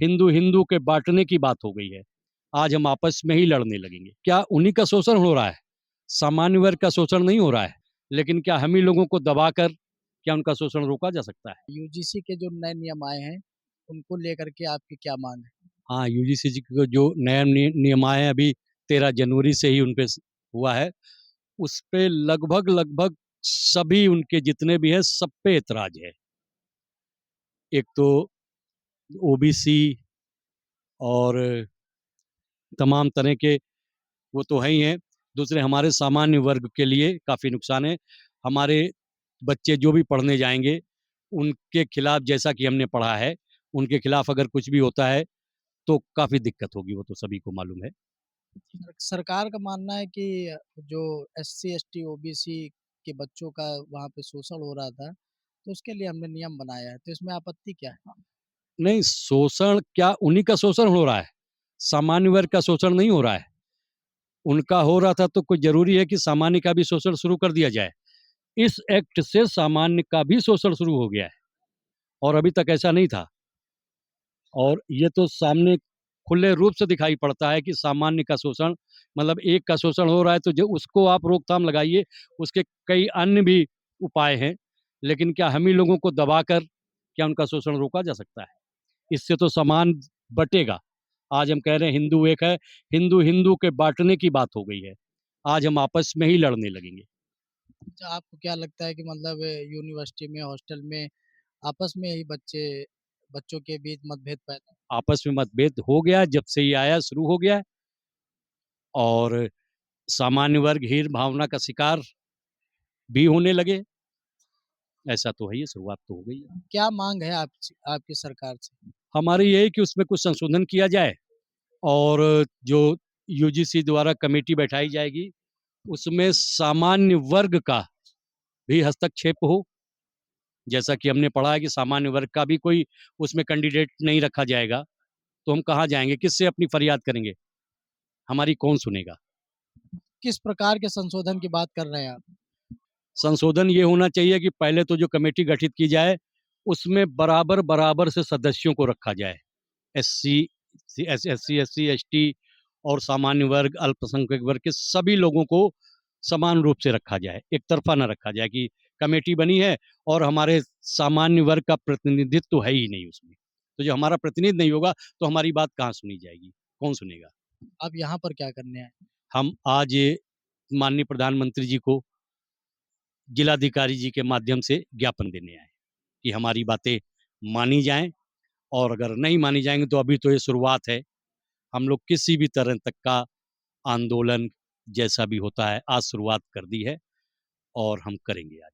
हिंदू हिंदू के बांटने की बात हो गई है। आज हम आपस में ही लड़ने लगेंगे। क्या उन्हीं का शोषण हो रहा है? सामान्य वर्ग का शोषण नहीं हो रहा है, लेकिन क्या हम ही लोगों को दबाकर क्या उनका शोषण रोका जा सकता है? यूजीसी के जो नए नियम आए हैं, उनको लेकर के आपकी क्या मांग है? हाँ, यूजीसी जी को जो नया नियम आए हैं अभी 13 जनवरी से ही उन पे हुआ है, उस पे लगभग सभी उनके जितने भी हैं सब पे ऐतराज है। एक तो ओबीसी और तमाम तरह के वो तो है ही हैं। दूसरे हमारे सामान्य वर्ग के लिए काफ़ी नुकसान है। हमारे बच्चे जो भी पढ़ने जाएँगे, उनके खिलाफ जैसा कि हमने पढ़ा है, उनके खिलाफ अगर कुछ भी होता है, तो काफ़ी दिक्कत होगी, वो तो सभी को मालूम है। सरकार का मानना है कि जो एससी, एसटी, ओबीसी के बच्चों का वहाँ पे शोषण हो रहा था, तो उसके लिए हमने नियम बनाया है, तो इसमें आपत्ति क्या है? नहीं, शोषण क्या उन्हीं का शोषण हो रहा है? सामान्य वर्ग का शोषण नहीं हो रहा है। उनका हो रहा था तो कोई ज़रूरी है कि सामान्य का भी शोषण शुरू कर दिया जाए। इस एक्ट से सामान्य का भी शोषण शुरू हो गया है और अभी तक ऐसा नहीं था। और ये तो सामने खुले रूप से दिखाई पड़ता है कि सामान्य का शोषण मतलब एक का शोषण हो रहा है तो जो उसको आप रोकथाम लगाइए, उसके कई अन्य भी उपाय हैं। लेकिन क्या हम ही लोगों को दबाकर क्या उनका शोषण रोका जा सकता है? इससे तो समाज बँटेगा। आज हम कह रहे हैं हिंदू एक है, हिंदू हिंदू के बाँटने की बात हो गई है। आज हम आपस में ही लड़ने लगेंगे। अच्छा, आपको क्या लगता है कि मतलब यूनिवर्सिटी में, हॉस्टल में आपस में ही बच्चों के बीच मतभेद पैदा आपस में मतभेद हो गया, जब से ये आया शुरू हो गया है और सामान्य वर्ग हीन भावना का शिकार भी होने लगे। ऐसा तो है ही, शुरुआत तो हो गई है। क्या माँग है आपकी सरकार से? हमारी ये है कि उसमें कुछ संशोधन किया जाए और जो यूजीसी द्वारा कमेटी बैठाई जाएगी, उसमें सामान्य वर्ग का भी हस्तक्षेप हो। जैसा कि हमने पढ़ा है कि सामान्य वर्ग का भी कोई उसमें कैंडिडेट नहीं रखा जाएगा, तो हम कहाँ जाएँगे? किससे अपनी फरियाद करेंगे? हमारी कौन सुनेगा? किस प्रकार के संशोधन की बात कर रहे हैं आप? संशोधन ये होना चाहिए कि पहले तो जो कमेटी गठित की जाए, उसमें बराबर से सदस्यों को रखा जाए। एससी, एससी, एससी, एसटी और सामान्य वर्ग, अल्पसंख्यक वर्ग के सभी लोगों को समान रूप से रखा जाए। एक तरफ़ा ना रखा जाए कि कमेटी बनी है और हमारे सामान्य वर्ग का प्रतिनिधित्व तो है ही नहीं उसमें। तो जो हमारा प्रतिनिधि नहीं होगा, तो हमारी बात कहाँ सुनी जाएगी? कौन सुनेगा? आप यहाँ पर क्या करने आए? हम आज माननीय प्रधानमंत्री जी को जिलाधिकारी जी के माध्यम से ज्ञापन देने आए कि हमारी बातें मानी जाएँ और अगर नहीं मानी जाएँगी तो अभी तो ये शुरुआत है। हम लोग किसी भी तरह तक का आंदोलन जैसा भी होता है, आज शुरुआत कर दी है और हम करेंगे आज।